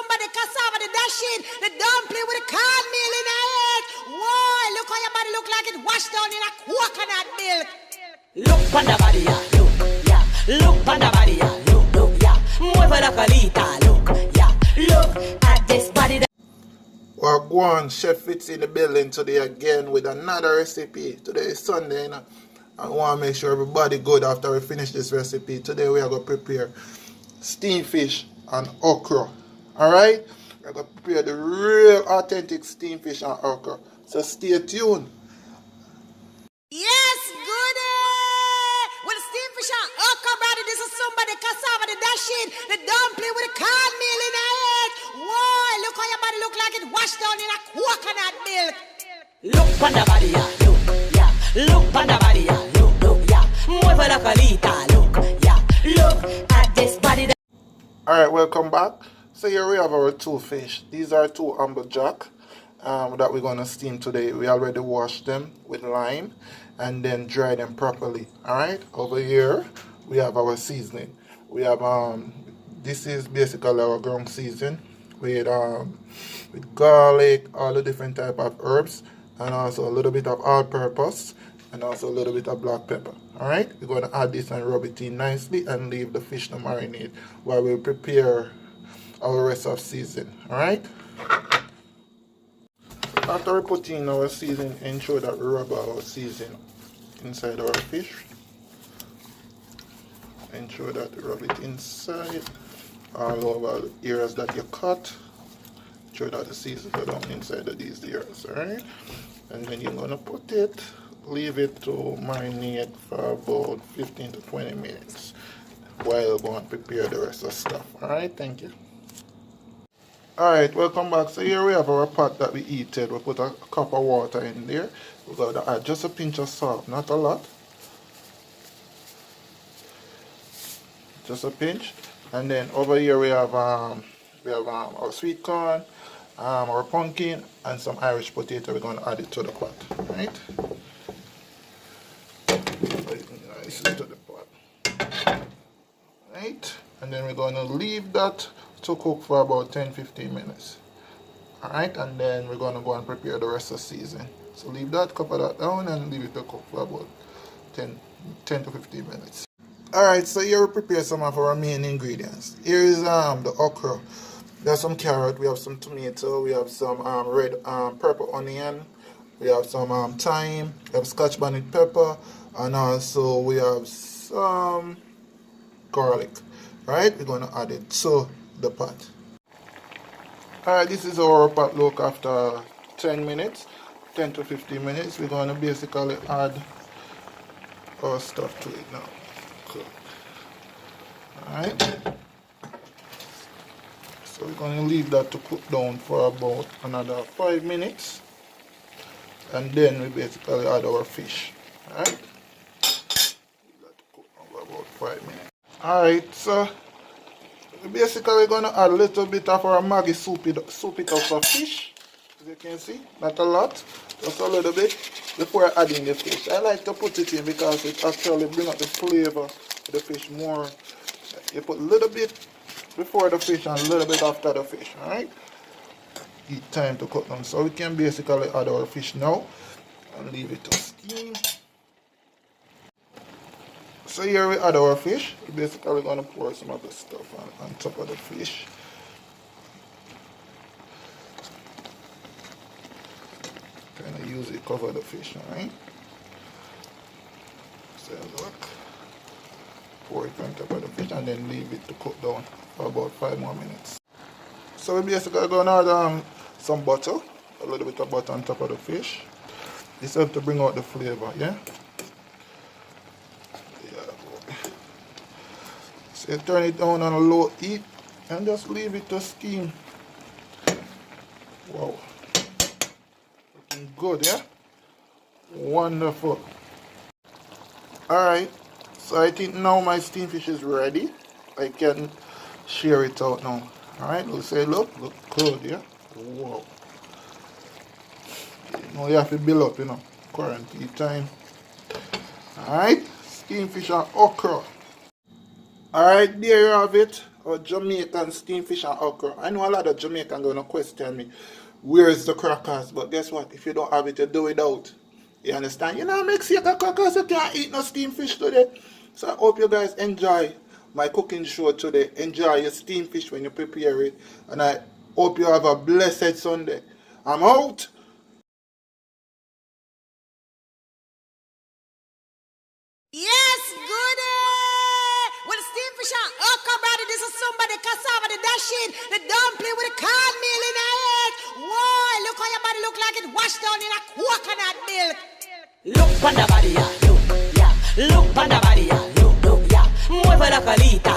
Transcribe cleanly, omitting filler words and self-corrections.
somebody cassava, the dashing, the dumpling with the cornmeal in it. Whoa, look how your body look like it washed down in a coconut milk. Look on the body, yeah, look, yeah. Look on the body, yeah, look, yeah. Mueve la colita, look, yeah. Look at this body. Well, go on, Chef Fitz in the building today again with another recipe. Today is Sunday, you know. I want to make sure everybody good after we finish this recipe. Today we are going to prepare steamed fish and okra. Alright? We're going to prepare the real authentic steamed fish and okra. So stay tuned. Yes, goody! With the steamed fish and okra, brother, this is somebody cassava, the dashing, the dumpling with the cornmeal in it. Whoa, look how your body look like it washed down in a coconut milk. Look on the body, yeah, look, yeah. Look on the body, yeah, look, yeah. Mueve la colita, look, yeah. Look at this body. Alright, welcome back. So here we have our two fish. These are two amberjack that we're going to steam today. We already washed them with lime and then dry them properly. Alright, over here we have our seasoning. We have this is basically our ground season with garlic, all the different type of herbs, and also a little bit of all-purpose and also a little bit of black pepper. Alright, we're going to add this and rub it in nicely and leave the fish to marinate while we prepare our rest of season. Alright, after we put in our season, ensure that we rub our season inside our fish. Ensure that you rub it inside all over the areas that you cut. Ensure that the season go down inside of these areas. Alright, and then you're going to put it, leave it to marinate for about 15 to 20 minutes while we go and prepare the rest of the stuff. Alright, thank you. Alright, welcome back. So here we have our pot that we heated. We put a cup of water in there. We're going to add just a pinch of salt, not a lot. Just a pinch. And then over here we have our sweet corn, our pumpkin, and some Irish potato. We're going to add it to the pot. Right? Nicely to the pot. Right? And then we're going to leave that to cook for about 10-15 minutes. Alright, and then we're going to go and prepare the rest of the season. So leave that, cover that down, and leave it to cook for about 10 to 15 minutes. Alright, so here we prepare some of our main ingredients. Here is the okra. We have some carrot, we have some tomato, we have some purple onion, we have some thyme, we have scotch bonnet pepper, and also we have some garlic. Alright, we're going to add it to the pot. Alright, this is our pot look after 10 minutes, 10 to 15 minutes. We're going to basically add our stuff to it now. Cool. Alright, so we're going to leave that to cook down for about another 5 minutes, and then we basically add our fish. Alright, leave that to cook down for about 5 minutes. Alright, so we're basically going to add a little bit of our Maggi soup it up of fish, as you can see, not a lot, just a little bit before adding the fish. I like to put it in because it actually brings out the flavor of the fish more. You put a little bit before the fish and a little bit after the fish, alright? Give time to cook them. So we can basically add our fish now and leave it to steam. So here we add our fish. We're basically going to pour some of the stuff on top of the fish. Kind of use it cover the fish, alright? So look. Pour it on top of the fish and then leave it to cook down for about 5 more minutes. So we basically going to add some butter, a little bit of butter on top of the fish. This helps to bring out the flavor, yeah? So you turn it down on a low heat and just leave it to steam. Wow. Looking good, yeah? Wonderful. Alright, so I think now my steamed fish is ready. I can share it out now. Alright, we'll say look good, yeah? Wow. Now you have to build up, quarantine time. Alright, steamed fish and okra. Alright, there you have it. Or Jamaican steamed fish and okra. I know a lot of Jamaican gonna question me, where is the crackers? But guess what? If you don't have it, you do it out. You understand? You know, Mexican crackers, you can't eat no steamed fish today. So I hope you guys enjoy my cooking show today. Enjoy your steamed fish when you prepare it. And I hope you have a blessed Sunday. I'm out. Yes, goody! With the steamed fish and okra, brother, this is somebody cassava, the dashing, the dumpling with the cornmeal in it. Whoa, look how your body look like it washed down in a coconut milk. Look on the body, yeah, look, yeah. Look on the body, yeah, look, yeah. Mueve la colita.